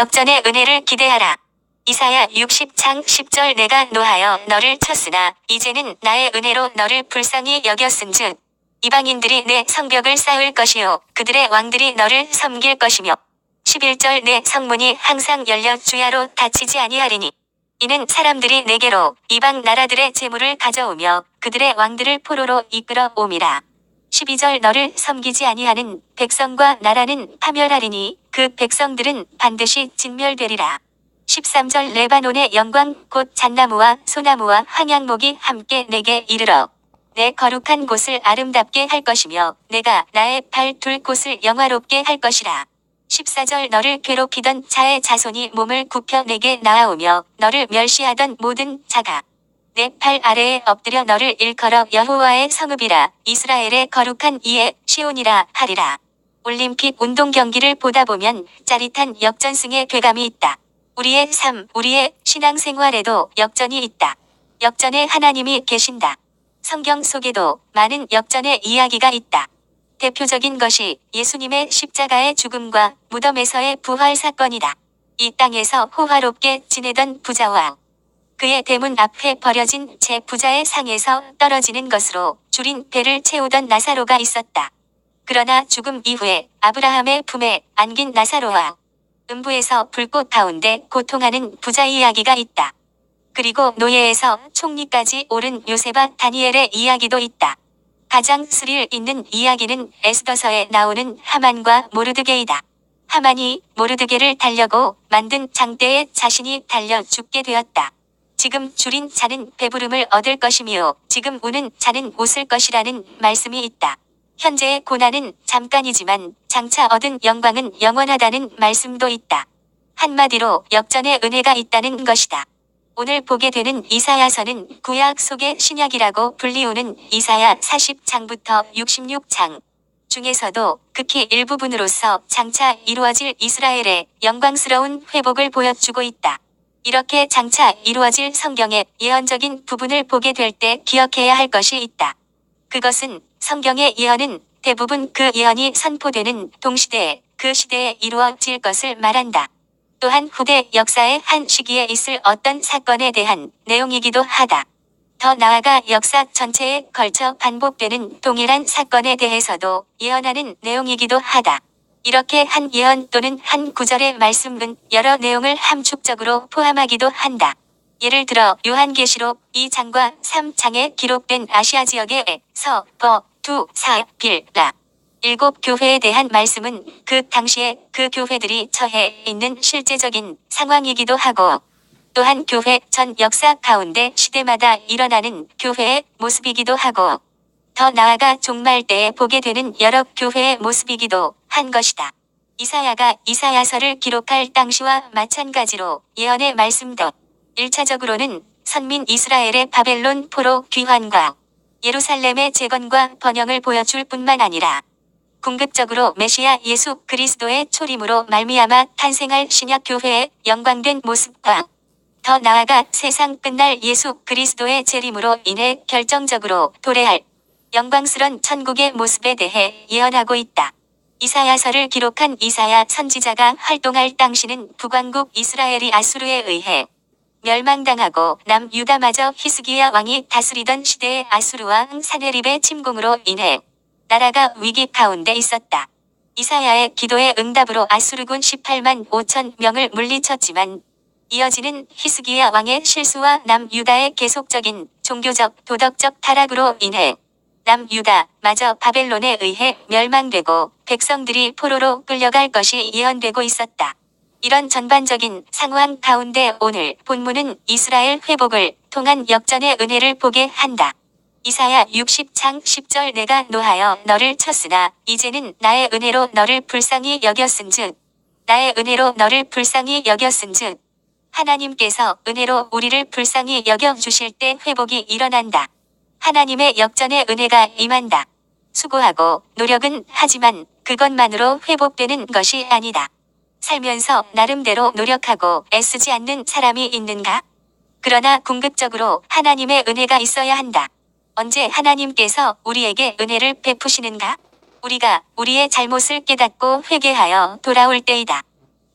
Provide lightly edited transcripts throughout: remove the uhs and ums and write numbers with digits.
역전의 은혜를 기대하라. 이사야 60장 10절 내가 노하여 너를 쳤으나 이제는 나의 은혜로 너를 불쌍히 여겼은즉 이방인들이 내 성벽을 쌓을 것이요 그들의 왕들이 너를 섬길 것이며 11절 내 성문이 항상 열려 주야로 닫히지 아니하리니 이는 사람들이 내게로 이방 나라들의 재물을 가져오며 그들의 왕들을 포로로 이끌어 옴이라. 12절 너를 섬기지 아니하는 백성과 나라는 파멸하리니 그 백성들은 반드시 진멸되리라. 13절 레바논의 영광 곧 잣나무와 소나무와 황양목이 함께 내게 이르러 내 거룩한 곳을 아름답게 할 것이며 내가 나의 발 둘 곳을 영화롭게 할 것이라. 14절 너를 괴롭히던 자의 자손이 몸을 굽혀 내게 나아오며 너를 멸시하던 모든 자가 내 팔 아래에 엎드려 너를 일컬어 여호와의 성읍이라 이스라엘의 거룩한 이의 시온이라 하리라. 올림픽 운동 경기를 보다 보면 짜릿한 역전승의 쾌감이 있다. 우리의 삶, 우리의 신앙생활에도 역전이 있다. 역전에 하나님이 계신다. 성경 속에도 많은 역전의 이야기가 있다. 대표적인 것이 예수님의 십자가의 죽음과 무덤에서의 부활 사건이다. 이 땅에서 호화롭게 지내던 부자와 그의 대문 앞에 버려진 제 부자의 상에서 떨어지는 것으로 줄인 배를 채우던 나사로가 있었다. 그러나 죽음 이후에 아브라함의 품에 안긴 나사로와 음부에서 불꽃 가운데 고통하는 부자 이야기가 있다. 그리고 노예에서 총리까지 오른 요셉과 다니엘의 이야기도 있다. 가장 스릴 있는 이야기는 에스더서에 나오는 하만과 모르드게이다. 하만이 모르드게를 달려고 만든 장대에 자신이 달려 죽게 되었다. 지금 줄인 자는 배부름을 얻을 것이며 지금 우는 자는 웃을 것이라는 말씀이 있다. 현재의 고난은 잠깐이지만 장차 얻은 영광은 영원하다는 말씀도 있다. 한마디로 역전의 은혜가 있다는 것이다. 오늘 보게 되는 이사야서는 구약 속의 신약이라고 불리우는 이사야 40장부터 66장 중에서도 극히 일부분으로서 장차 이루어질 이스라엘의 영광스러운 회복을 보여주고 있다. 이렇게 장차 이루어질 성경의 예언적인 부분을 보게 될 때 기억해야 할 것이 있다. 그것은 성경의 예언은 대부분 그 예언이 선포되는 동시대에 그 시대에 이루어질 것을 말한다. 또한 후대 역사의 한 시기에 있을 어떤 사건에 대한 내용이기도 하다. 더 나아가 역사 전체에 걸쳐 반복되는 동일한 사건에 대해서도 예언하는 내용이기도 하다. 이렇게 한 예언 또는 한 구절의 말씀은 여러 내용을 함축적으로 포함하기도 한다. 예를 들어 요한계시록 2장과 3장에 기록된 아시아 지역의 서, 버, 두, 사, 빌, 라. 7교회에 대한 말씀은 그 당시에 그 교회들이 처해 있는 실제적인 상황이기도 하고 또한 교회 전 역사 가운데 시대마다 일어나는 교회의 모습이기도 하고 더 나아가 종말 때에 보게 되는 여러 교회의 모습이기도 한 것이다. 이사야가 이사야서를 기록할 당시와 마찬가지로 예언의 말씀도 1차적으로는 선민 이스라엘의 바벨론 포로 귀환과 예루살렘의 재건과 번영을 보여줄 뿐만 아니라 궁극적으로 메시아 예수 그리스도의 초림으로 말미암아 탄생할 신약 교회의 영광된 모습과 더 나아가 세상 끝날 예수 그리스도의 재림으로 인해 결정적으로 도래할 영광스런 천국의 모습에 대해 예언하고 있다. 이사야서를 기록한 이사야 선지자가 활동할 당시는 북왕국 이스라엘이 아수르에 의해 멸망당하고 남유다마저 히스기야 왕이 다스리던 시대의 아수르 왕 사네립의 침공으로 인해 나라가 위기 가운데 있었다. 이사야의 기도의 응답으로 아수르군 18만 5천 명을 물리쳤지만 이어지는 히스기야 왕의 실수와 남유다의 계속적인 종교적 도덕적 타락으로 인해 남유다마저 바벨론에 의해 멸망되고 백성들이 포로로 끌려갈 것이 예언되고 있었다. 이런 전반적인 상황 가운데 오늘 본문은 이스라엘 회복을 통한 역전의 은혜를 보게 한다. 이사야 60장 10절 내가 노하여 너를 쳤으나 이제는 나의 은혜로 너를 불쌍히 여겼은즉 나의 은혜로 너를 불쌍히 여겼은즉 하나님께서 은혜로 우리를 불쌍히 여겨주실 때 회복이 일어난다. 하나님의 역전의 은혜가 임한다. 수고하고 노력은 하지만 그것만으로 회복되는 것이 아니다. 살면서 나름대로 노력하고 애쓰지 않는 사람이 있는가? 그러나 궁극적으로 하나님의 은혜가 있어야 한다. 언제 하나님께서 우리에게 은혜를 베푸시는가? 우리가 우리의 잘못을 깨닫고 회개하여 돌아올 때이다.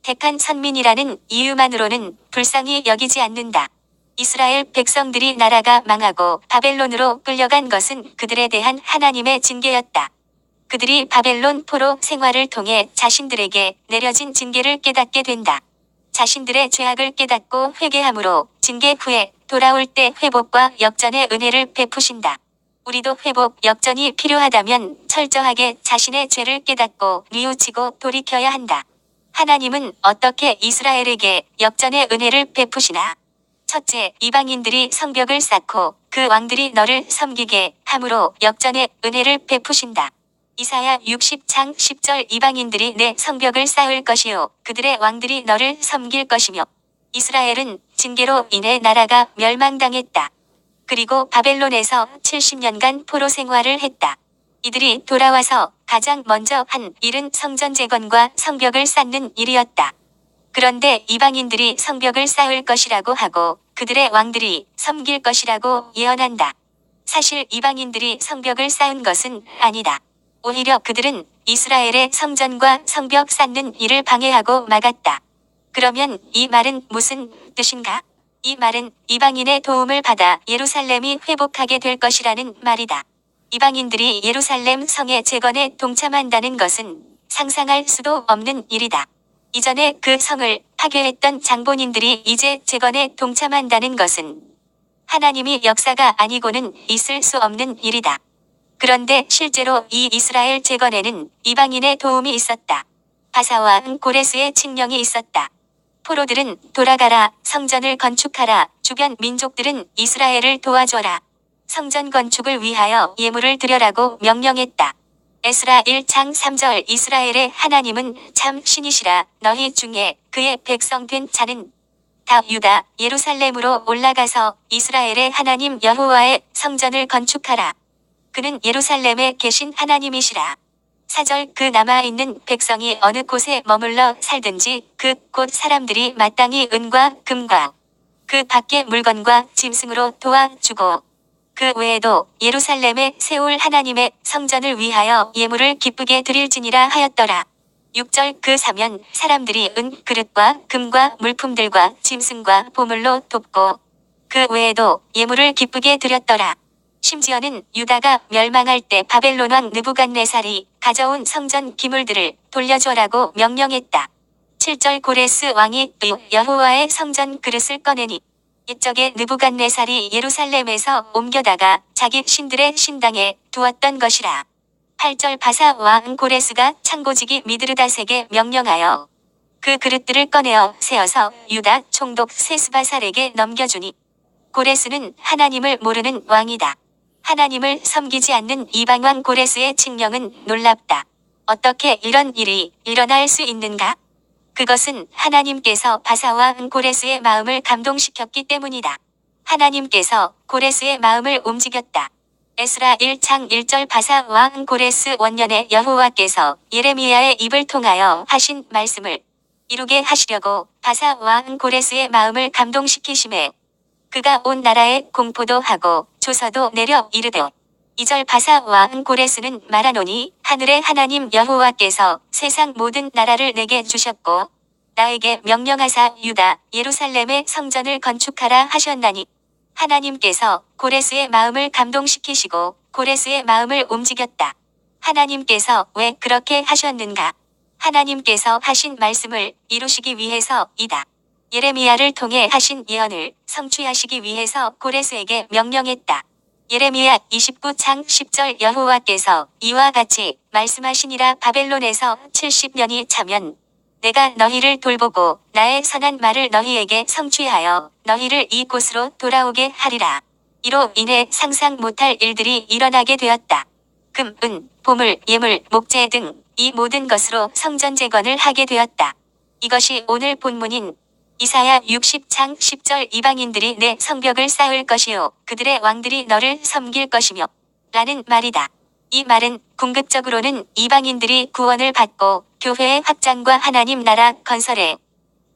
택한 선민이라는 이유만으로는 불쌍히 여기지 않는다. 이스라엘 백성들이 나라가 망하고 바벨론으로 끌려간 것은 그들에 대한 하나님의 징계였다. 그들이 바벨론 포로 생활을 통해 자신들에게 내려진 징계를 깨닫게 된다. 자신들의 죄악을 깨닫고 회개함으로 징계 후에 돌아올 때 회복과 역전의 은혜를 베푸신다. 우리도 회복, 역전이 필요하다면 철저하게 자신의 죄를 깨닫고 뉘우치고 돌이켜야 한다. 하나님은 어떻게 이스라엘에게 역전의 은혜를 베푸시나? 첫째, 이방인들이 성벽을 쌓고 그 왕들이 너를 섬기게 함으로 역전의 은혜를 베푸신다. 이사야 60장 10절 이방인들이 내 성벽을 쌓을 것이요 그들의 왕들이 너를 섬길 것이며. 이스라엘은 징계로 인해 나라가 멸망당했다. 그리고 바벨론에서 70년간 포로 생활을 했다. 이들이 돌아와서 가장 먼저 한 일은 성전 재건과 성벽을 쌓는 일이었다. 그런데 이방인들이 성벽을 쌓을 것이라고 하고 그들의 왕들이 섬길 것이라고 예언한다. 사실 이방인들이 성벽을 쌓은 것은 아니다. 오히려 그들은 이스라엘의 성전과 성벽 쌓는 일을 방해하고 막았다. 그러면 이 말은 무슨 뜻인가? 이 말은 이방인의 도움을 받아 예루살렘이 회복하게 될 것이라는 말이다. 이방인들이 예루살렘 성의 재건에 동참한다는 것은 상상할 수도 없는 일이다. 이전에 그 성을 파괴했던 장본인들이 이제 재건에 동참한다는 것은 하나님이 역사가 아니고는 있을 수 없는 일이다. 그런데 실제로 이 이스라엘 재건에는 이방인의 도움이 있었다. 바사와 고레스의 칙령이 있었다. 포로들은 돌아가라, 성전을 건축하라, 주변 민족들은 이스라엘을 도와줘라. 성전 건축을 위하여 예물을 드려라고 명령했다. 에스라 1장 3절 이스라엘의 하나님은 참 신이시라. 너희 중에 그의 백성 된 자는 다 유다 예루살렘으로 올라가서 이스라엘의 하나님 여호와의 성전을 건축하라. 그는 예루살렘에 계신 하나님이시라. 4절 그 남아있는 백성이 어느 곳에 머물러 살든지 그 곳 사람들이 마땅히 은과 금과 그 밖의 물건과 짐승으로 도와주고 그 외에도 예루살렘에 세울 하나님의 성전을 위하여 예물을 기쁘게 드릴지니라 하였더라. 6절 그 사면 사람들이 은 그릇과 금과 물품들과 짐승과 보물로 돕고 그 외에도 예물을 기쁘게 드렸더라. 심지어는 유다가 멸망할 때 바벨론 왕 느부갓네살이 가져온 성전 기물들을 돌려줘라고 명령했다. 7절 고레스 왕이 여호와의 성전 그릇을 꺼내니 옛적에 느부갓네살이 예루살렘에서 옮겨다가 자기 신들의 신당에 두었던 것이라. 8절 바사 왕 고레스가 창고지기 미드르닷에게 명령하여 그 그릇들을 꺼내어 세어서 유다 총독 세스바살에게 넘겨주니 고레스는 하나님을 모르는 왕이다. 하나님을 섬기지 않는 이방왕 고레스의 칙령은 놀랍다. 어떻게 이런 일이 일어날 수 있는가? 그것은 하나님께서 바사왕 고레스의 마음을 감동시켰기 때문이다. 하나님께서 고레스의 마음을 움직였다. 에스라 1장 1절 바사왕 고레스 원년에 여호와께서 예레미야의 입을 통하여 하신 말씀을 이루게 하시려고 바사왕 고레스의 마음을 감동시키심에 그가 온 나라에 공포도 하고 조서도 내려 이르되 2절 바사왕 고레스는 말하노니 하늘의 하나님 여호와께서 세상 모든 나라를 내게 주셨고 나에게 명령하사 유다 예루살렘의 성전을 건축하라 하셨나니 하나님께서 고레스의 마음을 감동시키시고 고레스의 마음을 움직였다. 하나님께서 왜 그렇게 하셨는가? 하나님께서 하신 말씀을 이루시기 위해서이다. 예레미야를 통해 하신 예언을 성취하시기 위해서 고레스에게 명령했다. 예레미야 29장 10절 여호와께서 이와 같이 말씀하시니라 바벨론에서 70년이 차면 내가 너희를 돌보고 나의 선한 말을 너희에게 성취하여 너희를 이곳으로 돌아오게 하리라. 이로 인해 상상 못할 일들이 일어나게 되었다. 금, 은, 보물, 예물, 목재 등 이 모든 것으로 성전 재건을 하게 되었다. 이것이 오늘 본문인 이사야 60장 10절 이방인들이 내 성벽을 쌓을 것이요 그들의 왕들이 너를 섬길 것이며 라는 말이다. 이 말은 궁극적으로는 이방인들이 구원을 받고 교회의 확장과 하나님 나라 건설에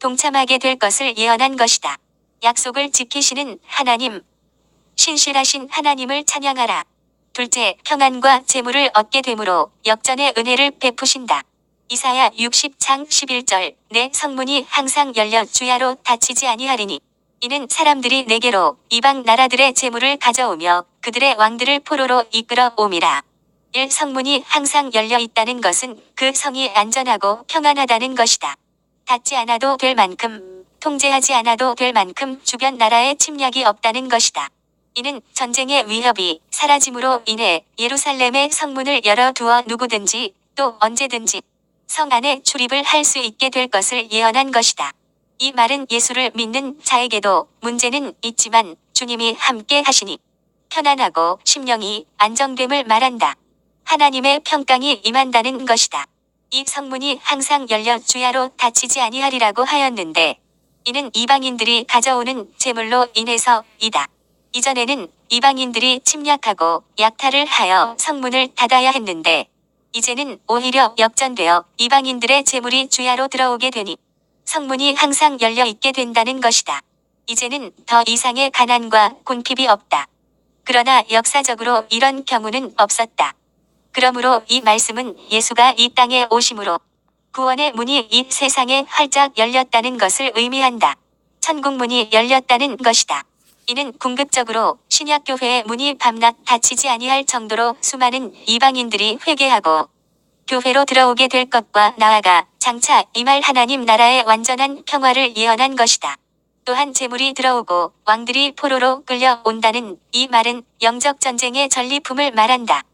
동참하게 될 것을 예언한 것이다. 약속을 지키시는 하나님, 신실하신 하나님을 찬양하라. 둘째, 평안과 재물을 얻게 되므로 역전의 은혜를 베푸신다. 이사야 60장 11절 내 성문이 항상 열려 주야로 닫히지 아니하리니 이는 사람들이 내게로 이방 나라들의 재물을 가져오며 그들의 왕들을 포로로 이끌어 옴이라. 1. 성문이 항상 열려 있다는 것은 그 성이 안전하고 평안하다는 것이다. 닫지 않아도 될 만큼, 통제하지 않아도 될 만큼 주변 나라에 침략이 없다는 것이다. 이는 전쟁의 위협이 사라짐으로 인해 예루살렘의 성문을 열어두어 누구든지 또 언제든지 성 안에 출입을 할 수 있게 될 것을 예언한 것이다. 이 말은 예수를 믿는 자에게도 문제는 있지만 주님이 함께 하시니 편안하고 심령이 안정됨을 말한다. 하나님의 평강이 임한다는 것이다. 이 성문이 항상 열려 주야로 닫히지 아니하리라고 하였는데 이는 이방인들이 가져오는 재물로 인해서이다. 이전에는 이방인들이 침략하고 약탈을 하여 성문을 닫아야 했는데 이제는 오히려 역전되어 이방인들의 재물이 주야로 들어오게 되니 성문이 항상 열려 있게 된다는 것이다. 이제는 더 이상의 가난과 궁핍이 없다. 그러나 역사적으로 이런 경우는 없었다. 그러므로 이 말씀은 예수가 이 땅에 오심으로 구원의 문이 이 세상에 활짝 열렸다는 것을 의미한다. 천국 문이 열렸다는 것이다. 이는 궁극적으로 신약교회의 문이 밤낮 닫히지 아니할 정도로 수많은 이방인들이 회개하고 교회로 들어오게 될 것과 나아가 장차 임할 하나님 나라의 완전한 평화를 예언한 것이다. 또한 재물이 들어오고 왕들이 포로로 끌려온다는 이 말은 영적 전쟁의 전리품을 말한다.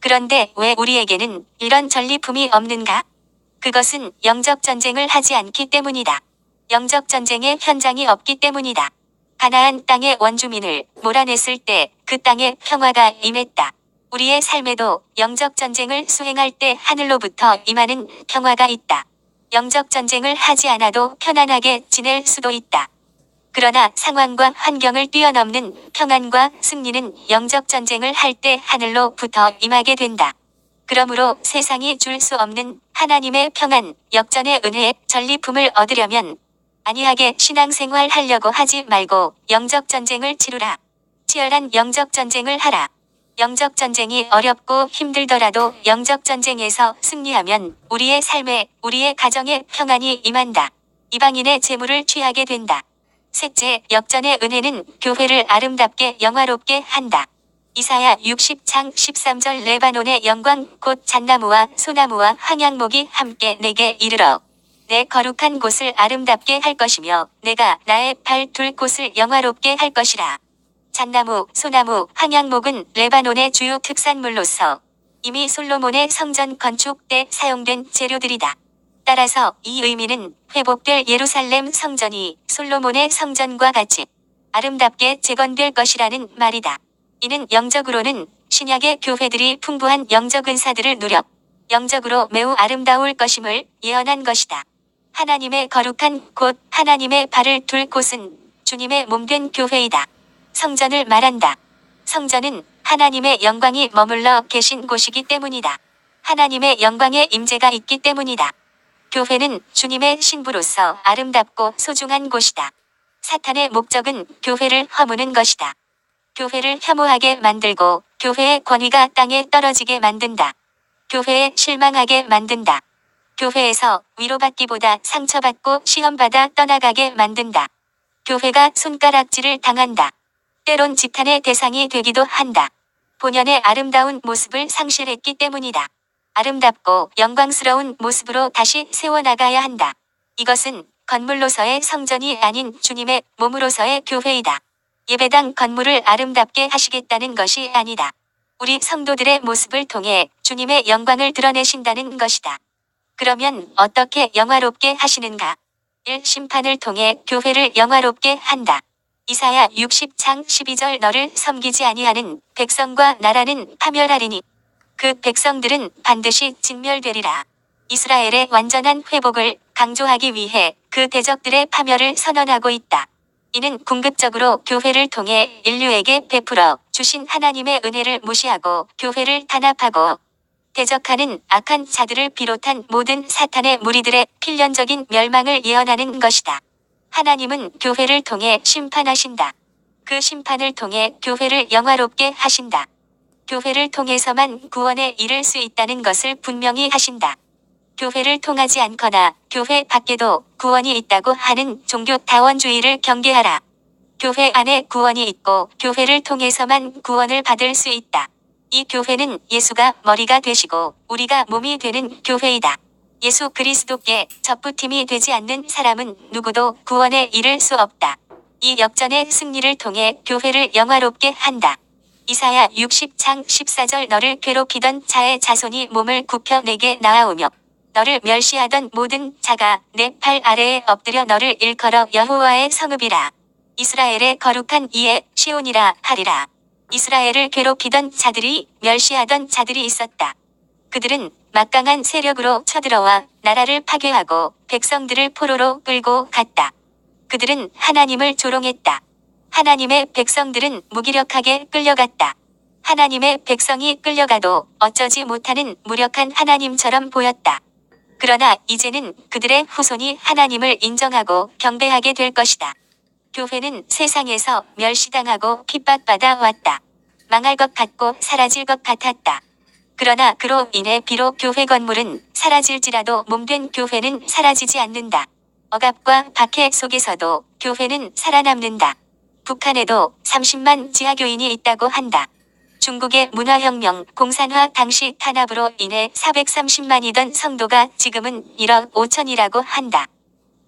그런데 왜 우리에게는 이런 전리품이 없는가? 그것은 영적 전쟁을 하지 않기 때문이다. 영적 전쟁의 현장이 없기 때문이다. 가나안 땅의 원주민을 몰아냈을 때 그 땅에 평화가 임했다. 우리의 삶에도 영적 전쟁을 수행할 때 하늘로부터 임하는 평화가 있다. 영적 전쟁을 하지 않아도 편안하게 지낼 수도 있다. 그러나 상황과 환경을 뛰어넘는 평안과 승리는 영적 전쟁을 할 때 하늘로부터 임하게 된다. 그러므로 세상이 줄 수 없는 하나님의 평안, 역전의 은혜의 전리품을 얻으려면 안이하게 신앙생활 하려고 하지 말고 영적 전쟁을 치루라. 치열한 영적 전쟁을 하라. 영적 전쟁이 어렵고 힘들더라도 영적 전쟁에서 승리하면 우리의 삶에 우리의 가정에 평안이 임한다. 이방인의 재물을 취하게 된다. 셋째, 역전의 은혜는 교회를 아름답게 영화롭게 한다. 이사야 60장 13절 레바논의 영광 곧 잣나무와 소나무와 황양목이 함께 내게 이르러 내 거룩한 곳을 아름답게 할 것이며 내가 나의 발 둘 곳을 영화롭게 할 것이라. 잣나무, 소나무, 황양목은 레바논의 주요 특산물로서 이미 솔로몬의 성전 건축 때 사용된 재료들이다. 따라서 이 의미는 회복될 예루살렘 성전이 솔로몬의 성전과 같이 아름답게 재건될 것이라는 말이다. 이는 영적으로는 신약의 교회들이 풍부한 영적 은사들을 누려 영적으로 매우 아름다울 것임을 예언한 것이다. 하나님의 거룩한 곳, 하나님의 발을 둘 곳은 주님의 몸된 교회이다. 성전을 말한다. 성전은 하나님의 영광이 머물러 계신 곳이기 때문이다. 하나님의 영광의 임재가 있기 때문이다. 교회는 주님의 신부로서 아름답고 소중한 곳이다. 사탄의 목적은 교회를 허무는 것이다. 교회를 혐오하게 만들고 교회의 권위가 땅에 떨어지게 만든다. 교회에 실망하게 만든다. 교회에서 위로받기보다 상처받고 시험받아 떠나가게 만든다. 교회가 손가락질을 당한다. 때론 지탄의 대상이 되기도 한다. 본연의 아름다운 모습을 상실했기 때문이다. 아름답고 영광스러운 모습으로 다시 세워나가야 한다. 이것은 건물로서의 성전이 아닌 주님의 몸으로서의 교회이다. 예배당 건물을 아름답게 하시겠다는 것이 아니다. 우리 성도들의 모습을 통해 주님의 영광을 드러내신다는 것이다. 그러면 어떻게 영화롭게 하시는가? 1. 심판을 통해 교회를 영화롭게 한다. 이사야 60장 12절 너를 섬기지 아니하는 백성과 나라는 파멸하리니 그 백성들은 반드시 진멸되리라. 이스라엘의 완전한 회복을 강조하기 위해 그 대적들의 파멸을 선언하고 있다. 이는 궁극적으로 교회를 통해 인류에게 베풀어 주신 하나님의 은혜를 무시하고 교회를 탄압하고 대적하는 악한 자들을 비롯한 모든 사탄의 무리들의 필연적인 멸망을 예언하는 것이다. 하나님은 교회를 통해 심판하신다. 그 심판을 통해 교회를 영화롭게 하신다. 교회를 통해서만 구원에 이를 수 있다는 것을 분명히 하신다. 교회를 통하지 않거나 교회 밖에도 구원이 있다고 하는 종교다원주의를 경계하라. 교회 안에 구원이 있고 교회를 통해서만 구원을 받을 수 있다. 이 교회는 예수가 머리가 되시고 우리가 몸이 되는 교회이다. 예수 그리스도께 접붙임이 되지 않는 사람은 누구도 구원에 이를 수 없다. 이 역전의 승리를 통해 교회를 영화롭게 한다. 이사야 60장 14절 너를 괴롭히던 자의 자손이 몸을 굽혀 내게 나아오며 너를 멸시하던 모든 자가 내 팔 아래에 엎드려 너를 일컬어 여호와의 성읍이라. 이스라엘의 거룩한 이의 시온이라 하리라. 이스라엘을 괴롭히던 자들이 멸시하던 자들이 있었다. 그들은 막강한 세력으로 쳐들어와 나라를 파괴하고 백성들을 포로로 끌고 갔다. 그들은 하나님을 조롱했다. 하나님의 백성들은 무기력하게 끌려갔다. 하나님의 백성이 끌려가도 어쩌지 못하는 무력한 하나님처럼 보였다. 그러나 이제는 그들의 후손이 하나님을 인정하고 경배하게 될 것이다. 교회는 세상에서 멸시당하고 핍박받아 왔다. 망할 것 같고 사라질 것 같았다. 그러나 그로 인해 비록 교회 건물은 사라질지라도 몸된 교회는 사라지지 않는다. 억압과 박해 속에서도 교회는 살아남는다. 북한에도 30만 지하교인이 있다고 한다. 중국의 문화혁명, 공산화 당시 탄압으로 인해 430만이던 성도가 지금은 1억 5천이라고 한다.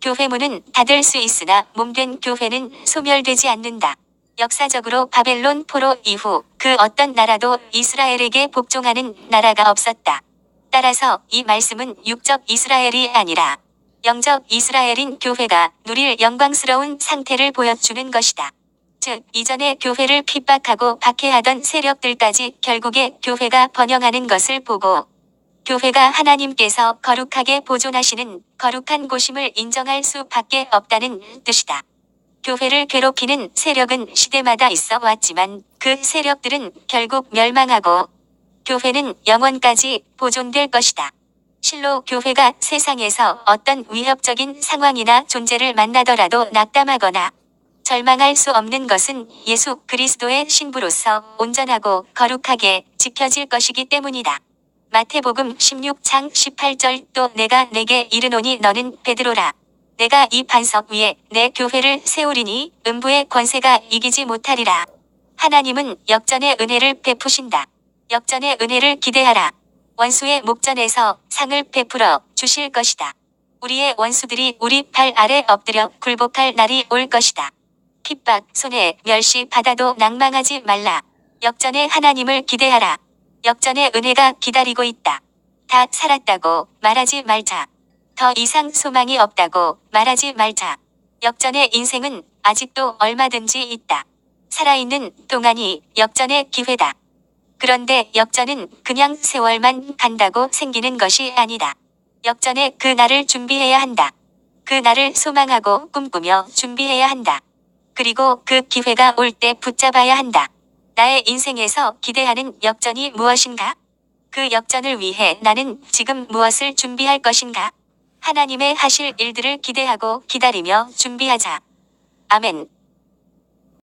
교회 문은 닫을 수 있으나 몸된 교회는 소멸되지 않는다. 역사적으로 바벨론 포로 이후 그 어떤 나라도 이스라엘에게 복종하는 나라가 없었다. 따라서 이 말씀은 육적 이스라엘이 아니라 영적 이스라엘인 교회가 누릴 영광스러운 상태를 보여주는 것이다. 즉 이전에 교회를 핍박하고 박해하던 세력들까지 결국에 교회가 번영하는 것을 보고 교회가 하나님께서 거룩하게 보존하시는 거룩한 곳임을 인정할 수밖에 없다는 뜻이다. 교회를 괴롭히는 세력은 시대마다 있어 왔지만 그 세력들은 결국 멸망하고 교회는 영원까지 보존될 것이다. 실로 교회가 세상에서 어떤 위협적인 상황이나 존재를 만나더라도 낙담하거나 절망할 수 없는 것은 예수 그리스도의 신부로서 온전하고 거룩하게 지켜질 것이기 때문이다. 마태복음 16장 18절 또 내가 내게 이르노니 너는 베드로라. 내가 이 반석 위에 내 교회를 세우리니 음부의 권세가 이기지 못하리라. 하나님은 역전의 은혜를 베푸신다. 역전의 은혜를 기대하라. 원수의 목전에서 상을 베풀어 주실 것이다. 우리의 원수들이 우리 발 아래 엎드려 굴복할 날이 올 것이다. 핍박, 손해, 멸시 받아도 낭망하지 말라. 역전의 하나님을 기대하라. 역전의 은혜가 기다리고 있다. 다 살았다고 말하지 말자. 더 이상 소망이 없다고 말하지 말자. 역전의 인생은 아직도 얼마든지 있다. 살아있는 동안이 역전의 기회다. 그런데 역전은 그냥 세월만 간다고 생기는 것이 아니다. 역전의 그 날을 준비해야 한다. 그 날을 소망하고 꿈꾸며 준비해야 한다. 그리고 그 기회가 올 때 붙잡아야 한다. 나의 인생에서 기대하는 역전이 무엇인가? 그 역전을 위해 나는 지금 무엇을 준비할 것인가? 하나님의 하실 일들을 기대하고 기다리며 준비하자. 아멘.